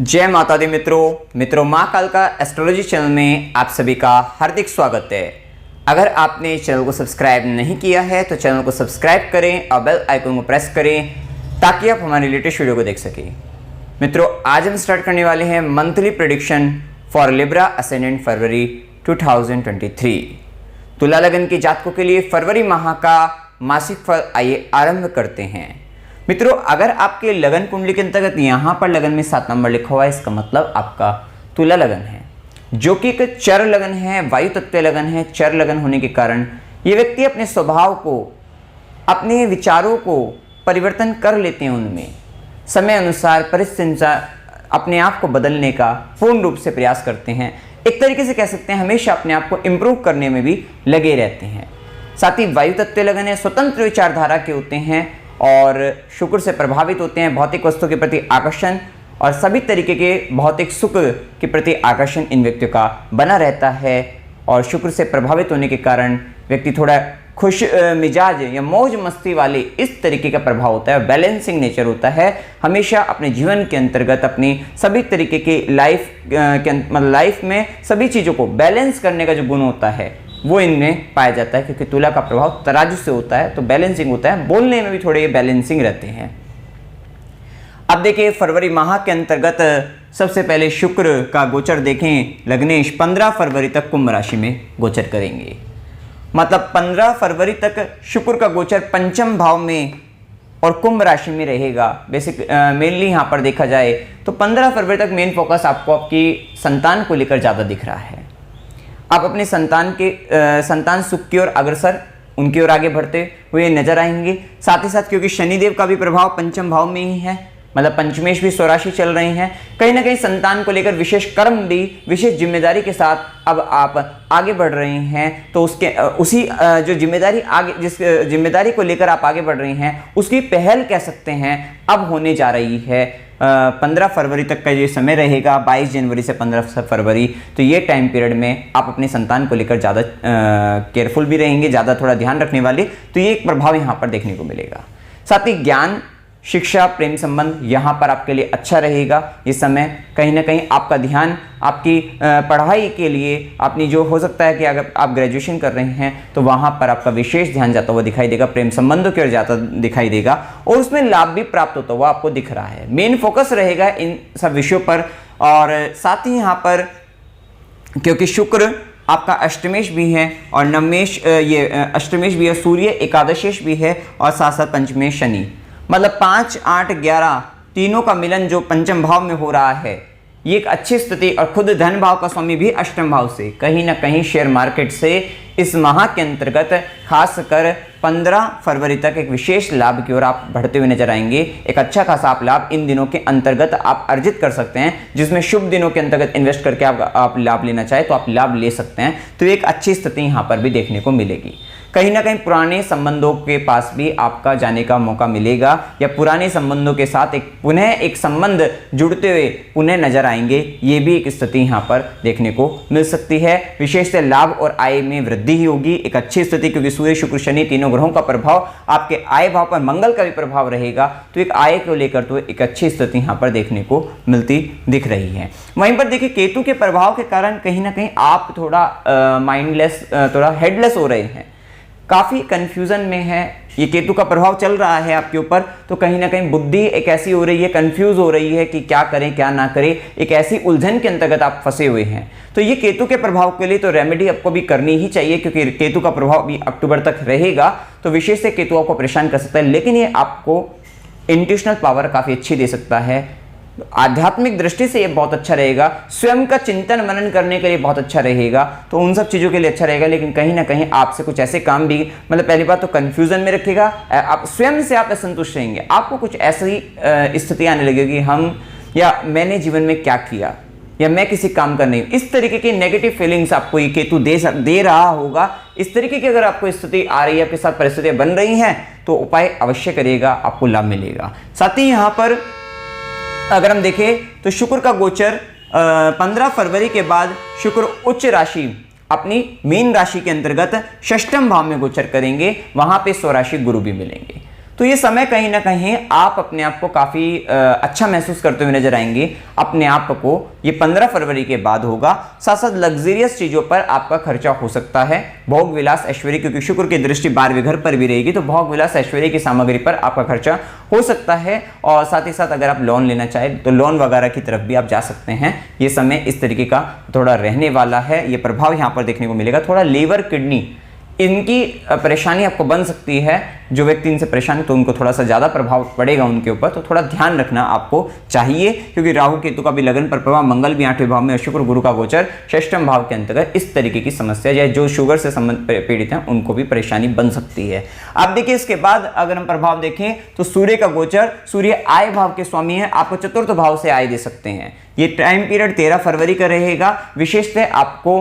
जय माता दी मित्रों माँ काल का एस्ट्रोलॉजी चैनल में आप सभी का हार्दिक स्वागत है। अगर आपने चैनल को सब्सक्राइब नहीं किया है तो चैनल को सब्सक्राइब करें और बेल आइकन को प्रेस करें ताकि आप हमारे लेटेस्ट वीडियो को देख सकें। मित्रों, आज हम स्टार्ट करने वाले हैं monthly prediction for Libra ascendant February 2023। तुला लगन के जातकों के लिए फरवरी माह का मासिक फल आइए आरंभ करते हैं। मित्रों, अगर आपके लगन कुंडली के अंतर्गत यहाँ पर लगन में 7 नंबर लिखा हुआ है, इसका मतलब आपका तुला लगन है, जो कि एक चर लगन है, वायु तत्व लगन है। चर लगन होने के कारण ये व्यक्ति अपने स्वभाव को, अपने विचारों को परिवर्तन कर लेते हैं, उनमें समय अनुसार, परिस्थिति अनुसार अपने आप को बदलने का पूर्ण रूप से प्रयास करते हैं। एक तरीके से कह सकते हैं हमेशा अपने आप को इम्प्रूव करने में भी लगे रहते हैं। साथ ही वायु तत्व लगन है, स्वतंत्र विचारधारा के होते हैं और शुक्र से प्रभावित होते हैं। भौतिक वस्तु के प्रति आकर्षण और सभी तरीके के भौतिक सुख के प्रति आकर्षण इन व्यक्तियों का बना रहता है और शुक्र से प्रभावित होने के कारण व्यक्ति थोड़ा खुश मिजाज या मौज मस्ती वाले इस तरीके का प्रभाव होता है। बैलेंसिंग नेचर होता है, हमेशा अपने जीवन के अंतर्गत अपनी सभी तरीके के लाइफ में सभी चीज़ों को बैलेंस करने का जो गुण होता है वो इनमें पाया जाता है, क्योंकि तुला का प्रभाव तराजू से होता है तो बैलेंसिंग होता है। बोलने में भी थोड़े बैलेंसिंग रहते हैं। अब देखिए, फरवरी माह के अंतर्गत सबसे पहले शुक्र का गोचर देखें। लग्नेश 15 फरवरी तक कुंभ राशि में गोचर करेंगे। मतलब 15 फरवरी तक शुक्र का गोचर पंचम भाव में और कुंभ राशि में रहेगा। बेसिक मेनली यहाँ पर देखा जाए तो 15 फरवरी तक मेन फोकस आपको आपकी संतान को लेकर ज़्यादा दिख रहा है। आप अपने संतान सुख की ओर अग्रसर, उनकी ओर आगे बढ़ते हुए नजर आएंगे। साथ ही साथ क्योंकि शनिदेव का भी प्रभाव पंचम भाव में ही है, मतलब पंचमेश भी स्वराशि चल रहे हैं, कहीं ना कहीं संतान को लेकर विशेष कर्म भी, विशेष जिम्मेदारी के साथ अब आप आगे बढ़ रहे हैं। तो उसी जो जिम्मेदारी जिस जिम्मेदारी को लेकर आप आगे बढ़ रहे हैं उसकी पहल कह सकते हैं अब होने जा रही है। 15 फरवरी तक का ये समय रहेगा, 22 जनवरी से 15 फरवरी। तो ये टाइम पीरियड में आप अपने संतान को लेकर ज़्यादा केयरफुल भी रहेंगे, ज़्यादा थोड़ा ध्यान रखने वाले। तो ये एक प्रभाव यहाँ पर देखने को मिलेगा। साथ ही ज्ञान, शिक्षा, प्रेम संबंध यहाँ पर आपके लिए अच्छा रहेगा। इस समय कहीं ना कहीं आपका ध्यान आपकी पढ़ाई के लिए, अपनी जो हो सकता है कि अगर आप ग्रेजुएशन कर रहे हैं तो वहाँ पर आपका विशेष ध्यान जाता हुआ दिखाई देगा, प्रेम संबंधों की ओर जाता दिखाई देगा और उसमें लाभ भी प्राप्त होता हुआ आपको दिख रहा है। मेन फोकस रहेगा इन सब विषयों पर। और साथ ही यहाँ पर क्योंकि शुक्र आपका अष्टमेश भी है और नवमेश, ये अष्टमेश भी है, सूर्य एकादशेश भी है और साथ साथ पंचमेश शनि, मतलब 5, 8, 11 तीनों का मिलन जो पंचम भाव में हो रहा है, ये एक अच्छी स्थिति। और खुद धन भाव का स्वामी भी अष्टम भाव से, कहीं ना कहीं शेयर मार्केट से इस माह के अंतर्गत खासकर 15 फरवरी तक एक विशेष लाभ की ओर आप बढ़ते हुए नजर आएंगे। एक अच्छा खासा आप लाभ इन दिनों के अंतर्गत आप अर्जित कर सकते हैं, जिसमें शुभ दिनों के अंतर्गत इन्वेस्ट करके आप लाभ लेना चाहे तो आप लाभ ले सकते हैं। तो एक अच्छी स्थिति यहाँ पर भी देखने को मिलेगी। कहीं ना कहीं पुराने संबंधों के पास भी आपका जाने का मौका मिलेगा या पुराने संबंधों के साथ पुनः एक संबंध जुड़ते हुए पुनः नजर आएंगे। ये भी एक स्थिति यहाँ पर देखने को मिल सकती है। विशेष से लाभ और आय में वृद्धि ही होगी, एक अच्छी स्थिति, क्योंकि सूर्य, शुक्र, शनि तीनों ग्रहों का प्रभाव आपके आय भाव पर, मंगल का भी प्रभाव रहेगा। तो एक आय को लेकर तो एक अच्छी स्थिति यहाँ पर देखने को मिलती दिख रही है। वहीं पर देखिए, केतु के प्रभाव के कारण कहीं ना कहीं आप थोड़ा माइंडलेस, थोड़ा हेडलेस हो रहे हैं, काफ़ी कंफ्यूजन में है। ये केतु का प्रभाव चल रहा है आपके ऊपर, तो कहीं ना कहीं बुद्धि एक ऐसी हो रही है, कंफ्यूज हो रही है कि क्या करें क्या ना करें, एक ऐसी उलझन के अंतर्गत आप फंसे हुए हैं। तो ये केतु के प्रभाव के लिए तो रेमेडी आपको भी करनी ही चाहिए, क्योंकि केतु का प्रभाव भी अक्टूबर तक रहेगा। तो विशेष से केतु आपको परेशान कर सकता है, लेकिन ये आपको इंट्यूशनल पावर काफ़ी अच्छी दे सकता है। आध्यात्मिक दृष्टि से ये बहुत अच्छा रहेगा, स्वयं का चिंतन मनन करने के लिए बहुत अच्छा रहेगा। तो उन सब चीज़ों के लिए अच्छा रहेगा। लेकिन कहीं ना कहीं आपसे कुछ ऐसे काम भी, मतलब पहली बात तो कंफ्यूजन में रखेगा, आप स्वयं से आप असंतुष्ट रहेंगे। आपको कुछ ऐसी स्थिति आने लगेगी, हम या मैंने जीवन में क्या किया, या मैं किसी काम का नहीं, इस तरीके की नेगेटिव फीलिंग्स आपको ये केतु दे रहा होगा। इस तरीके की अगर आपको स्थिति आ रही है, आपके साथ परिस्थितियाँ बन रही हैं, तो उपाय अवश्य करिएगा, आपको लाभ मिलेगा। साथ ही यहाँ पर अगर हम देखें तो शुक्र का गोचर 15 फरवरी के बाद शुक्र उच्च राशि अपनी मीन राशि के अंतर्गत षष्ठम भाव में गोचर करेंगे। वहां पे स्वराशि गुरु भी मिलेंगे। तो ये समय कहीं ना कहीं आप अपने आप को काफ़ी अच्छा महसूस करते हुए नजर आएंगे। अपने आप को ये 15 फरवरी के बाद होगा। साथ साथ लग्जरियस चीज़ों पर आपका खर्चा हो सकता है। भोग विलास ऐश्वर्य, क्योंकि शुक्र की दृष्टि 12वें घर पर भी रहेगी, तो भोग विलास ऐश्वर्य की सामग्री पर आपका खर्चा हो सकता है। और साथ ही साथ अगर आप लोन लेना चाहें तो लोन वगैरह की तरफ भी आप जा सकते हैं। ये समय इस तरीके का थोड़ा रहने वाला है। ये प्रभाव यहाँ पर देखने को मिलेगा। थोड़ा लीवर, किडनी, इनकी परेशानी आपको बन सकती है। जो व्यक्ति इनसे परेशान है तो उनको थोड़ा सा ज़्यादा प्रभाव पड़ेगा उनके ऊपर, तो थोड़ा ध्यान रखना आपको चाहिए। क्योंकि राहु केतु का भी लगन पर प्रभाव, मंगल भी 8वें भाव में, शुक्र गुरु का गोचर 6th भाव के अंतर्गत इस तरीके की समस्या या जो शुगर से पीड़ित हैं उनको भी परेशानी बन सकती है। आप देखिए इसके बाद अगर हम प्रभाव देखें तो सूर्य का गोचर, सूर्य आय भाव के स्वामी है, आपको 4th भाव से आय दे सकते हैं। ये टाइम पीरियड 13 फरवरी का रहेगा। विशेषतः आपको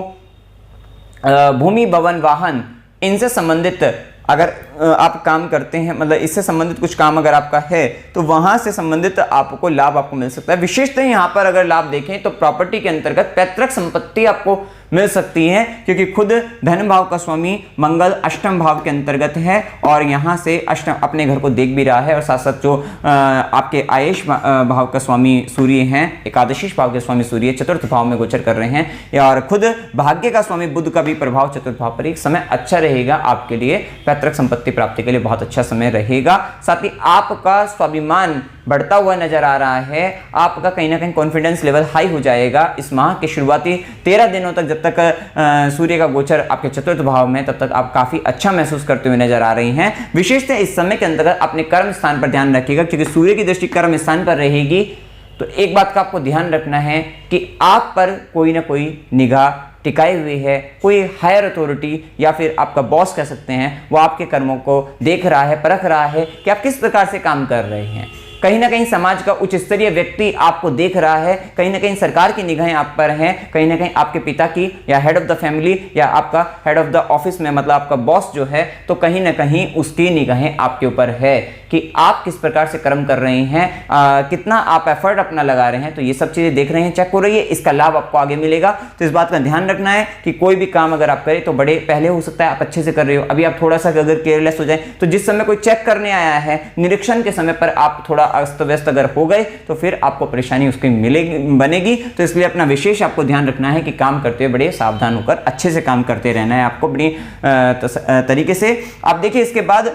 भूमि, भवन, वाहन इनसे संबंधित अगर आप काम करते हैं, मतलब इससे संबंधित कुछ काम अगर आपका है तो वहां से संबंधित आपको लाभ आपको मिल सकता है। विशेषतः यहाँ पर अगर लाभ देखें तो प्रॉपर्टी के अंतर्गत पैतृक संपत्ति आपको मिल सकती है, क्योंकि खुद धन भाव का स्वामी मंगल 8th भाव के अंतर्गत है और यहाँ से अपने घर को देख भी रहा है। और साथ साथ जो आपके आयुष भाव का स्वामी सूर्य हैं, एकादशी भाव के स्वामी सूर्य 4th भाव में गोचर कर रहे हैं। और खुद भाग्य का स्वामी बुध का भी प्रभाव 4th भाव पर। एक समय अच्छा रहेगा आपके लिए, पैतृक संपत्ति प्राप्ति के लिए बहुत अच्छा समय रहेगा। साथ ही आपका स्वाभिमान बढ़ता हुआ नजर आ रहा है। आपका कहीं ना कहीं कॉन्फिडेंस लेवल हाई हो जाएगा इस माह के शुरुआती 13 दिनों तक। जब तक सूर्य का गोचर आपके 4th भाव में, तब तक आप काफी अच्छा महसूस करते हुए नजर आ रही हैं। विशेषतः इस समय के अंतर्गत अपने कर्म स्थान पर ध्यान रखिएगा, क्योंकि सूर्य की दृष्टि कर्म स्थान पर रहेगी। तो एक बात का आपको ध्यान रखना है कि आप पर कोई ना कोई निगाह टिकाई हुई है, कोई हायर अथॉरिटी या फिर आपका बॉस कह सकते हैं, वो आपके कर्मों को देख रहा है, परख रहा है कि आप किस प्रकार से काम कर रहे हैं। कहीं ना कहीं समाज का उच्च स्तरीय व्यक्ति आपको देख रहा है, कहीं ना कहीं सरकार की निगाहें आप पर हैं, कहीं ना कहीं आपके पिता की या हेड ऑफ द फैमिली या आपका हेड ऑफ द ऑफिस में, मतलब आपका बॉस जो है, तो कहीं ना कहीं उसकी निगाहें आपके ऊपर है कि आप किस प्रकार से कर्म कर रहे हैं, कितना आप एफर्ट अपना लगा रहे हैं। तो ये सब चीजें देख रहे हैं, चेक हो रही है, इसका लाभ आपको आगे मिलेगा। तो इस बात का ध्यान रखना है कि कोई भी काम अगर आप करें तो बड़े पहले हो सकता है आप अच्छे से कर रहे हो, अभी आप थोड़ा सा अगर केयरलेस हो जाए तो जिस समय कोई चेक करने आया है, निरीक्षण के समय पर आप थोड़ा अस्त व्यस्त अगर हो गए तो फिर आपको परेशानी उसकी मिलेगी, बनेगी। तो इसलिए अपना विशेष आपको ध्यान रखना है कि काम करते हुए बड़े सावधान होकर अच्छे से काम करते रहना है आपको बड़ी तरीके से। आप देखिए इसके बाद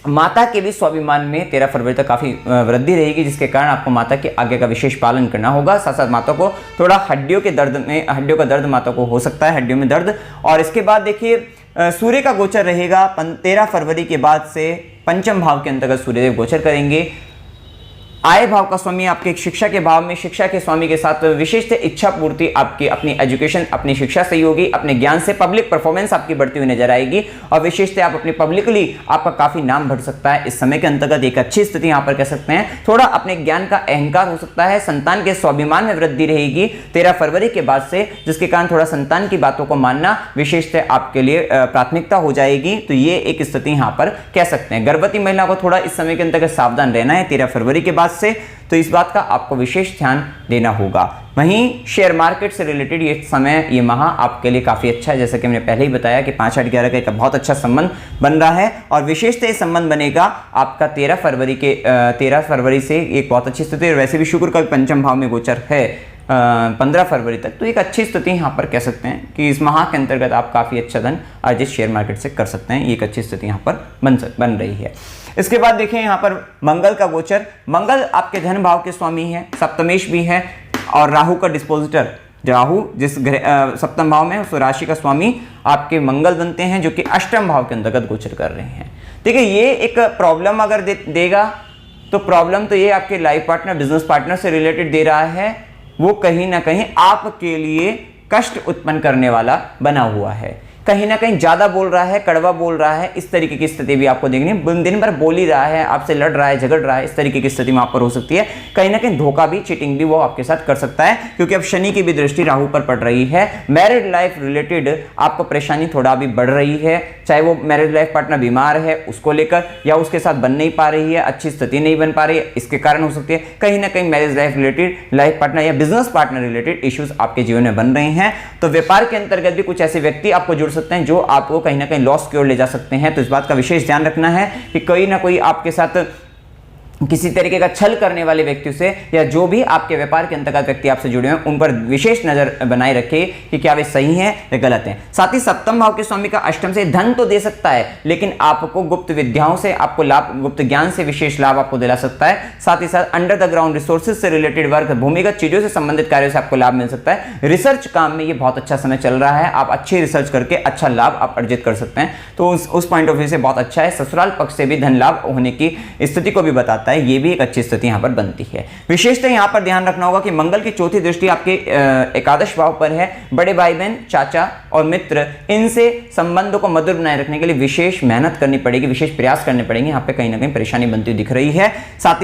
माता के भी स्वाभिमान में 13 फरवरी तक काफी वृद्धि रहेगी, जिसके कारण आपको माता के आज्ञा का विशेष पालन करना होगा। साथ साथ माता को थोड़ा हड्डियों का दर्द माता को हो सकता है, हड्डियों में दर्द। और इसके बाद देखिए सूर्य का गोचर रहेगा 13 फरवरी के बाद से 5th भाव के अंतर्गत सूर्यदेव गोचर करेंगे। आय भाव का स्वामी आपके शिक्षा के भाव में, शिक्षा के स्वामी के साथ विशेष इच्छा पूर्ति आपकी, अपनी एजुकेशन, अपनी शिक्षा से होगी, अपने ज्ञान से पब्लिक परफॉर्मेंस आपकी बढ़ती हुई नजर आएगी। और विशेषतः आप अपनी पब्लिकली आपका काफी नाम बढ़ सकता है इस समय के अंतर्गत। एक अच्छी स्थिति यहाँ पर कह सकते हैं। थोड़ा अपने ज्ञान का अहंकार हो सकता है। संतान के स्वाभिमान में वृद्धि रहेगी 13 फरवरी के बाद से, जिसके कारण थोड़ा संतान की बातों को मानना विशेषतः आपके लिए प्राथमिकता हो जाएगी। तो ये एक स्थिति यहाँ पर कह सकते हैं। गर्भवती महिला को थोड़ा इस समय के अंतर्गत सावधान रहना है 13 फरवरी के बाद से, तो इस बात का आपको विशेष ध्यान देना होगा। वहीं शेयर मार्केट से रिलेटेड ये समय, ये माह आपके लिए काफी अच्छा है। जैसे कि मैंने पहले ही बताया कि 5, 8, 11 का एक बहुत अच्छा संबंध बन रहा है और विशेषतः ये संबंध बनेगा आपका 13 फरवरी से एक बहुत अच्छी स्थिति है। वैसे भी शुक्र का 5th भाव में गोचर है 15 फरवरी तक, तो एक अच्छी स्थिति यहाँ पर कह सकते हैं कि इस माह के अंतर्गत आप काफी अच्छा धन अर्जित शेयर मार्केट से कर सकते हैं। ये एक अच्छी स्थिति यहाँ पर बन रही है। इसके बाद देखिए यहाँ पर मंगल का गोचर। मंगल आपके धन भाव के स्वामी है, सप्तमेश भी है और राहु का डिस्पोजिटर। राहु जिस 7th भाव में उस राशि का स्वामी आपके मंगल बनते हैं, जो कि 8th भाव के अंतर्गत गोचर कर रहे हैं। देखिए ये एक प्रॉब्लम अगर देगा तो प्रॉब्लम तो ये आपके लाइफ पार्टनर, बिजनेस पार्टनर से रिलेटेड दे रहा है। वो कहीं ना कहीं आपके लिए कष्ट उत्पन्न करने वाला बना हुआ है। कहीं ना कहीं ज्यादा बोल रहा है, कड़वा बोल रहा है, इस तरीके की स्थिति भी आपको देखनी है। दिन भर बोल ही रहा है, आपसे लड़ रहा है, झगड़ रहा है, इस तरीके की स्थिति में आप पर हो सकती है। कहीं ना कहीं धोखा भी, चीटिंग भी वो आपके साथ कर सकता है, क्योंकि अब शनि की भी दृष्टि राहु पर पड़ रही है। मैरिड लाइफ रिलेटेड आपको परेशानी थोड़ा भी बढ़ रही है, चाहे वो मैरिड लाइफ पार्टनर बीमार है उसको लेकर, या उसके साथ बन नहीं पा रही है, अच्छी स्थिति नहीं बन पा रही है, इसके कारण हो सकती है। कहीं ना कहीं marriage life related, life partner या बिजनेस पार्टनर रिलेटेड इश्यूज आपके जीवन में बन रहे हैं। तो व्यापार के अंतर्गत भी कुछ ऐसे व्यक्ति आपको जुड़ जुड़ सकते हैं जो आपको कहीं ना कहीं लॉस की ओर ले जा सकते हैं। तो इस बात का विशेष ध्यान रखना है कि कोई ना कोई आपके साथ किसी तरीके का छल करने वाले व्यक्तियों से या जो भी आपके व्यापार के अंतर्गत व्यक्ति आपसे जुड़े हैं उन पर विशेष नजर बनाए रखिए कि क्या वे सही हैं या गलत हैं। साथ ही सप्तम भाव के स्वामी का अष्टम से धन तो दे सकता है, लेकिन आपको गुप्त विद्याओं से आपको लाभ, गुप्त ज्ञान से विशेष लाभ आपको दिला सकता है। साथ ही साथ अंडर द ग्राउंड रिसोर्सेज से रिलेटेड वर्क, भूमिगत चीजों से संबंधित कार्यों से आपको लाभ मिल सकता है। रिसर्च काम में ये बहुत अच्छा समय चल रहा है, आप अच्छी रिसर्च करके अच्छा लाभ आप अर्जित कर सकते हैं। तो उस पॉइंट ऑफ व्यू से बहुत अच्छा है। ससुराल पक्ष से भी धन लाभ होने की स्थिति को भी बताता है, ये भी एक अच्छी स्थिति यहां पर बनती है। विशेषतः यहां पर ध्यान रखना होगा कि मंगल की चौथी दृष्टि आपके एकादश भाव पर है। बड़े भाई बहन, चाचा और मित्र, इनसे संबंधों को मधुर बनाए रखने के लिए विशेष मेहनत करनी पड़ेगी, विशेष प्रयास करने पड़ेंगे। यहां पे कहीं ना कहीं परेशानी बनती दिख रही है। साथ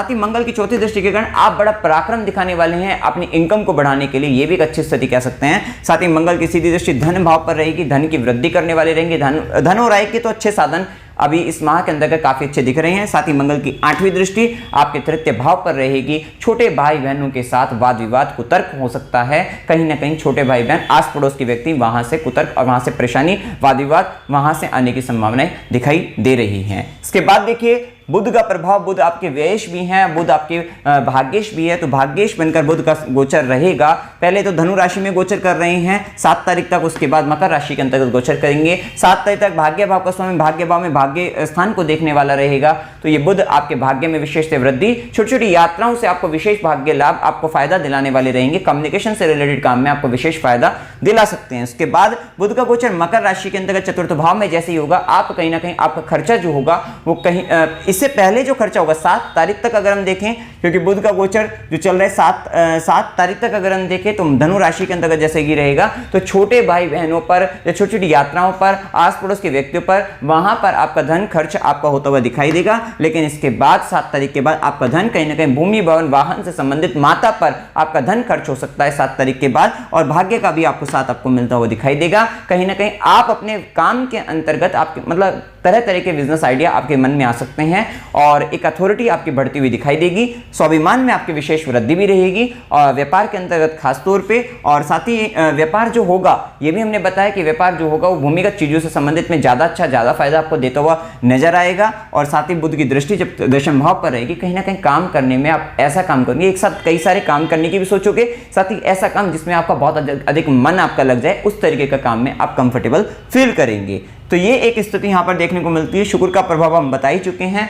ही मंगल की चौथी दृष्टि के कारण आप बड़ा पराक्रम दिखाने वाले हैं अपनी इनकम को बढ़ाने के लिए, यह भी एक अच्छी स्थिति कह सकते हैं। साथ ही मंगल की सीधी दृष्टि धन भाव पर रहेगी, धन की वृद्धि करने वाले रहेंगे। धन और आय के तो अच्छे साधन अभी इस माह के अंदर काफी अच्छे दिख रहे हैं। साथ ही मंगल की 8वीं दृष्टि आपके तृतीय भाव पर रहेगी। छोटे भाई बहनों के साथ वाद विवाद कुतर्क हो सकता है। कहीं ना कहीं छोटे भाई बहन, आस पड़ोस के व्यक्ति, वहां से कुतर्क और वहां से परेशानी, वाद विवाद वहां से आने की संभावनाएं दिखाई दे रही हैं। इसके बाद देखिए बुध का प्रभाव, बुध आपके व्ययेश भी हैं, बुध आपके भाग्येश भी है। तो भाग्येश बनकर बुध का गोचर रहेगा। पहले तो धनु राशि में गोचर कर रहे हैं 7 तारीख तक, उसके बाद मकर राशि के अंतर्गत गोचर करेंगे। 7 तारीख तक भाग्य भाव का स्वामी भाग्य भाव में भाग्य स्थान को देखने वाला रहेगा। तो ये बुध आपके भाग्य में विशेष वृद्धि, छोटी छोटी यात्राओं से आपको विशेष भाग्य लाभ, आपको फायदा दिलाने वाले रहेंगे। कम्युनिकेशन से रिलेटेड काम में आपको विशेष फायदा दिला सकते हैं। उसके बाद बुध का गोचर मकर राशि के अंतर्गत चतुर्थ भाव में जैसे ही होगा, आप कहीं ना कहीं आपका खर्चा जो होगा वो कहीं इससे पहले जो खर्चा होगा 7 तारीख तक अगर हम देखें, क्योंकि बुध का गोचर जो चल रहा है 7 तारीख तक अगर हम देखें तो धनु राशि के अंतर्गत जैसे ही रहेगा, तो छोटे भाई बहनों पर या छोटी छोटी यात्राओं पर, आस पड़ोस के व्यक्तियों पर, वहां पर आपका धन खर्च आपका होता हुआ दिखाई देगा। लेकिन इसके बाद 7 तारीख के बाद आपका धन कहीं ना कहीं भूमि भवन वाहन से संबंधित माता पर आपका धन खर्च हो सकता है 7 तारीख के बाद, और भाग्य का भी आपको साथ आपको मिलता हुआ दिखाई देगा। कहीं ना कहीं आप अपने काम के अंतर्गत आपके मतलब तरह तरह के बिजनेस आइडिया आपके मन में आ सकते हैं और एक अथॉरिटी आपकी बढ़ती हुई दिखाई देगी। स्वाभिमान में आपकी विशेष वृद्धि भी रहेगी और व्यापार के अंतर्गत खास तौर पे। और साथ ही व्यापार जो होगा, ये भी हमने बताया कि व्यापार जो होगा वो भूमिगत चीजों से संबंधित में ज्यादा अच्छा, ज्यादा फायदा आपको देता हुआ नजर आएगा। और साथ ही बुध की दृष्टि जब दशम भाव पर रहेगी, कहीं ना कहीं काम करने में आप ऐसा काम करेंगे, एक साथ कई सारे काम करने की भी सोचोगे, साथ ही ऐसा काम जिसमें आपका बहुत अधिक मन आपका लग जाए, उस तरीके का काम में आप कंफर्टेबल फील करेंगे। तो ये एक स्थिति यहां पर देखने को मिलती है। शुक्र का प्रभाव हम बता ही चुके हैं।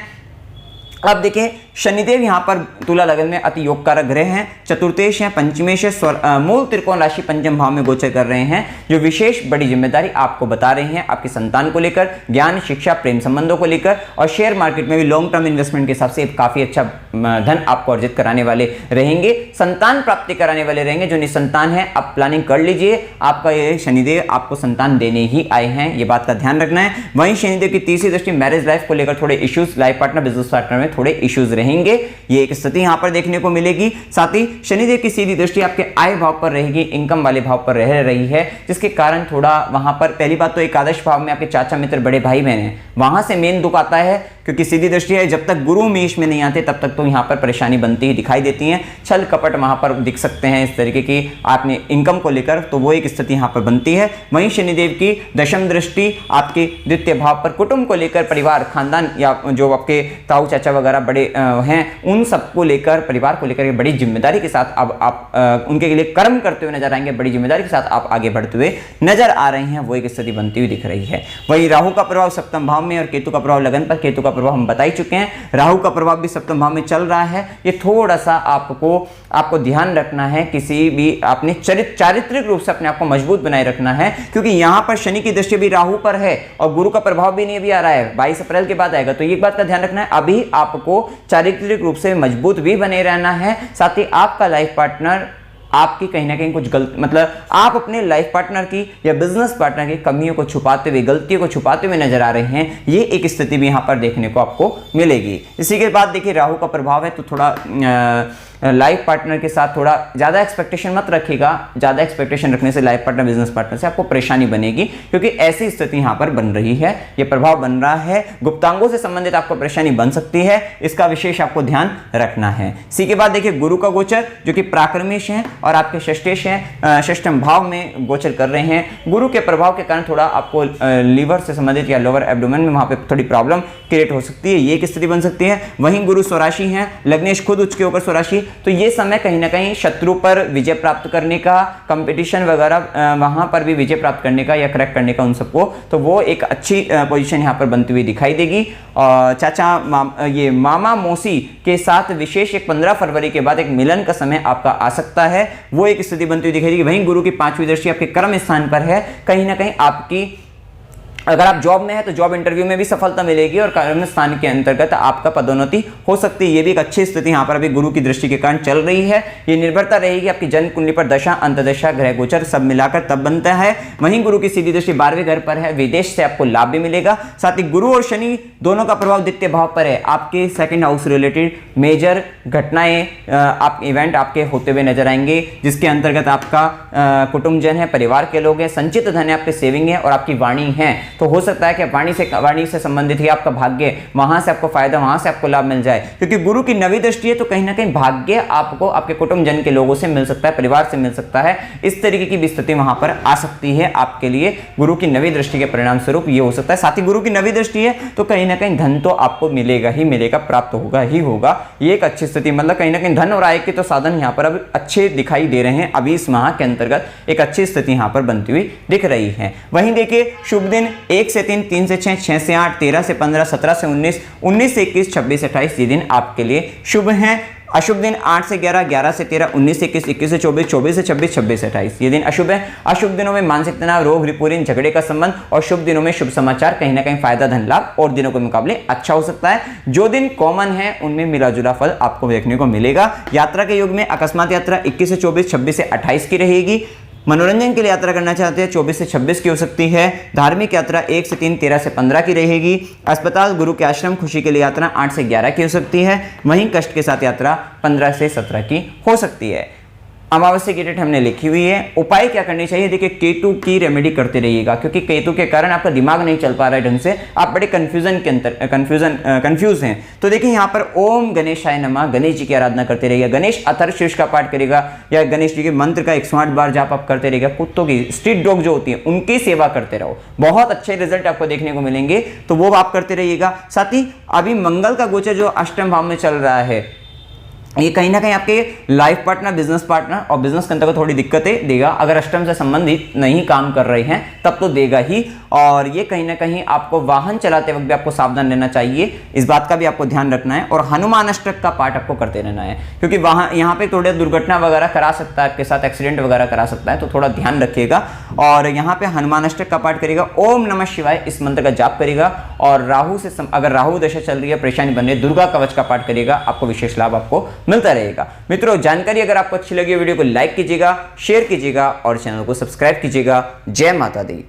अब देखिए शनिदेव यहां पर तुला लगन में अति योग कारक ग्रह हैं, चतुर्थेश हैं, पंचमेश है, मूल त्रिकोण राशि पंचम भाव में गोचर कर रहे हैं, जो विशेष बड़ी जिम्मेदारी आपको बता रहे हैं आपकी संतान को लेकर, ज्ञान, शिक्षा, प्रेम संबंधों को लेकर। और शेयर मार्केट में भी लॉन्ग टर्म इन्वेस्टमेंट के हिसाब से काफी अच्छा धन आपको अर्जित कराने वाले रहेंगे। संतान प्राप्ति कराने वाले रहेंगे। जो निसंतान है आप प्लानिंग कर लीजिए, आपका ये शनिदेव आपको संतान देने ही आए हैं, ये बात का ध्यान रखना है। वहीं शनिदेव की तीसरी दृष्टि मैरिज लाइफ को लेकर थोड़े issues, life partner, business partner में थोड़े इश्यूज रहेंगे, ये एक स्थिति यहां पर देखने को मिलेगी। साथ ही शनिदेव की सीधी दृष्टि आपके आय भाव पर रहेगी, इनकम वाले भाव पर रह रही है, जिसके कारण थोड़ा वहां पर पहली बात तो एकादश भाव में आपके चाचा मित्र, बड़े भाई बहन हैं, वहां से मेन दुख आता है, क्योंकि सीधी दृष्टि है। जब तक गुरु मेष में नहीं आते तब तक तो यहां पर परेशानी बनती ही दिखाई देती है। छल कपट वहां पर दिख सकते हैं इस तरीके की आपने इनकम को लेकर, तो वो एक स्थिति यहां पर बनती है। वहीं शनिदेव की दशम दृष्टि आपके द्वितीय भाव पर कुटुंब को लेकर, परिवार, खानदान या जो आपके ताऊ चाचा वगैरह बड़े हैं, उन सबको लेकर, परिवार को लेकर बड़ी जिम्मेदारी के साथ अब आप उनके लिए कर्म करते हुए नजर आएंगे, बड़ी जिम्मेदारी के साथ आप आगे बढ़ते हुए नजर आ रहे हैं, वो एक स्थिति बनती हुई दिख रही है। वही राहु का प्रभाव सप्तम भाव में और केतु का प्रभाव लगन पर, केतु का प्रभाव हम बता ही चुके हैं, राहु का प्रभाव भी सप्तम भाव में चल रहा है। ये थोड़ा सा आपको ध्यान रखना है, किसी भी आपने चारित्रिक रूप से अपने आप को मजबूत बनाए रखना है, क्योंकि यहां पर शनि की दृष्टि भी राहु पर है और गुरु का प्रभाव भी नहीं अभी आ रहा है, 22 अप्रैल के बाद आएगा। तो ये बात का ध्यान रखना है, अभी आपको चारित्रिक रूप से मजबूत भी बने रहना है। साथ ही आपका लाइफ पार्टनर आपकी कहीं ना कहीं कुछ गलत, मतलब आप अपने लाइफ पार्टनर की या बिजनेस पार्टनर की कमियों को छुपाते हुए, गलतियों को छुपाते हुए नजर आ रहे हैं, ये एक स्थिति भी यहां पर देखने को आपको मिलेगी। इसी के बाद देखिए राहु का प्रभाव है, तो थोड़ा लाइफ पार्टनर के साथ थोड़ा ज़्यादा एक्सपेक्टेशन मत रखिएगा। ज़्यादा एक्सपेक्टेशन रखने से लाइफ पार्टनर, बिजनेस पार्टनर से आपको परेशानी बनेगी, क्योंकि ऐसी स्थिति यहाँ पर बन रही है, ये प्रभाव बन रहा है। गुप्तांगों से संबंधित आपको परेशानी बन सकती है, इसका विशेष आपको ध्यान रखना है। सी के बाद देखिए गुरु का गोचर जो कि प्राक्रमेश है और आपके षष्ठेश है, षष्ठम भाव में गोचर कर रहे हैं। गुरु के प्रभाव के कारण थोड़ा आपको लीवर से संबंधित या लोअर एब्डोमेन में वहां पे थोड़ी प्रॉब्लम क्रिएट हो सकती है, ये एक स्थिति बन सकती है। वहीं गुरु स्वराशि है, लग्नेश खुद उच्च के होकर स्वराशि, तो ये समय कहीं ना कहीं शत्रु पर विजय प्राप्त करने का, कंपटीशन वगैरह वहां पर भी विजय प्राप्त करने का या क्रैक करने का उन सबको, तो वो एक अच्छी पोजीशन यहाँ पर बनती हुई दिखाई देगी। चाचा ये मामा मौसी के साथ विशेष एक 15 फरवरी के बाद एक मिलन का समय आपका आ सकता है, वो एक स्थिति बनती हुई दिखाई देगी। वहीं गुरु की 5वीं दृष्टि आपके कर्म स्थान पर है, कहीं ना कहीं आपकी, अगर आप जॉब में है तो जॉब इंटरव्यू में भी सफलता मिलेगी और कर्म स्थान के अंतर्गत आपका पदोन्नति हो सकती है। ये भी एक अच्छी स्थिति यहाँ पर अभी गुरु की दृष्टि के कारण चल रही है। ये निर्भरता रहेगी आपकी जन्म कुंडली पर, दशा अंतदशा ग्रह गोचर सब मिलाकर तब बनता है। वहीं गुरु की सीधी दृष्टि 12वें घर पर है, विदेश से आपको लाभ भी मिलेगा। साथ ही गुरु और शनि दोनों का प्रभाव द्वितीय भाव पर है, आपके सेकंड हाउस रिलेटेड मेजर घटनाएं, आप इवेंट आपके होते हुए नजर आएंगे, जिसके अंतर्गत आपका कुटुंबजन है, परिवार के लोग हैं, संचित धन है, आपके सेविंग है और आपकी वाणी है। तो हो सकता है कि वाणी से संबंधित ही आपका भाग्य, वहां से आपको फायदा, वहां से आपको लाभ मिल जाए, क्योंकि गुरु की 9वीं दृष्टि है, तो कहीं ना कहीं भाग्य आपको आपके कुटुंबजन के लोगों से मिल सकता है, परिवार से मिल सकता है। इस तरीके की भी स्थिति वहां पर आ सकती है आपके लिए, गुरु की 9वीं दृष्टि के परिणाम स्वरूप ये हो सकता है। साथ ही गुरु की 9वीं दृष्टि है तो कहीं ना कहीं धन तो आपको मिलेगा ही मिलेगा, प्राप्त होगा ही होगा, ये एक अच्छी स्थिति, मतलब कहीं ना कहीं धन और आय के तो साधन यहाँ पर अब अच्छे दिखाई दे रहे हैं। अभी इस माह के अंतर्गत एक अच्छी स्थिति यहाँ पर बनती हुई दिख रही है। वहीं देखिए शुभ दिन 1 से 3, 3 से 6, 6 से 8, 13 से 15, 17 से 19, 19 से 21, 26 से 28 ये दिन आपके लिए शुभ हैं। अशुभ दिन 8 से 11, 11 से 13, 19 से 21, 21 से 24, 24 से 26, 26 से 28 ये दिन अशुभ है। अशुभ दिनों में मानसिक तनाव, रोग, रिपुरीन, झगड़े का संबंध, और शुभ दिनों में शुभ समाचार, कहीं ना कहीं फायदा, धन लाभ और दिनों के मुकाबले अच्छा हो सकता है। जो दिन कॉमन है उनमें मिला जुला फल आपको देखने को मिलेगा। यात्रा के युग में अकस्मात यात्रा 21 से 24, 26 से 28 की रहेगी। मनोरंजन के लिए यात्रा करना चाहते हैं 24 से 26 की हो सकती है। धार्मिक यात्रा 1 से 3, 13 से 15 की रहेगी। अस्पताल, गुरु के आश्रम, खुशी के लिए यात्रा 8 से 11 की हो सकती है। वहीं कष्ट के साथ यात्रा 15 से 17 की हो सकती है। अमावस्या की डेट हमने लिखी हुई है। उपाय क्या करनी चाहिए, देखिए केतु की रेमेडी करते रहिएगा, क्योंकि केतु के कारण आपका दिमाग नहीं चल पा रहा है ढंग से, आप बड़े कंफ्यूज हैं। तो देखिए यहाँ पर ओम गणेशाय नमः, गणेश जी की आराधना करते रहिएगा। गणेश अथर्वशीर्ष का पाठ करेगा या गणेश जी के मंत्र का 108 बार जाप आप करते रहिएगा। कुत्तों की, स्ट्रीट डॉग जो होती है उनकी सेवा करते रहो, बहुत अच्छे रिजल्ट आपको देखने को मिलेंगे, तो वो आप करते रहिएगा। साथ ही अभी मंगल का गोचर जो अष्टम भाव में चल रहा है, ये कहीं ना कहीं आपके लाइफ पार्टनर, बिजनेस पार्टनर और बिजनेस के अंतर्गत थोड़ी दिक्कतें देगा। अगर अष्टम से संबंधित नहीं काम कर रहे हैं तब तो देगा ही, और ये कहीं ना कहीं आपको वाहन चलाते वक्त भी आपको सावधान रहना चाहिए, इस बात का भी आपको ध्यान रखना है। और हनुमान अष्टक का पाठ आपको करते रहना है, क्योंकि वहां यहाँ पे थोड़े दुर्घटना वगैरह करा सकता है, आपके साथ एक्सीडेंट वगैरह करा सकता है, तो थोड़ा ध्यान रखिएगा। और यहाँ पे हनुमान अष्टक का पाठ करेगा, ओम नमः शिवाय इस मंत्र का जाप करेगा। और राहु से अगर राहु दशा चल रही है, परेशानी बन रही है, दुर्गा कवच का पाठ करेगा, आपको विशेष लाभ आपको मिलता रहेगा। मित्रों, जानकारी अगर आपको अच्छी लगी वीडियो को लाइक कीजिएगा, शेयर कीजिएगा और चैनल को सब्सक्राइब कीजिएगा। जय माता दी।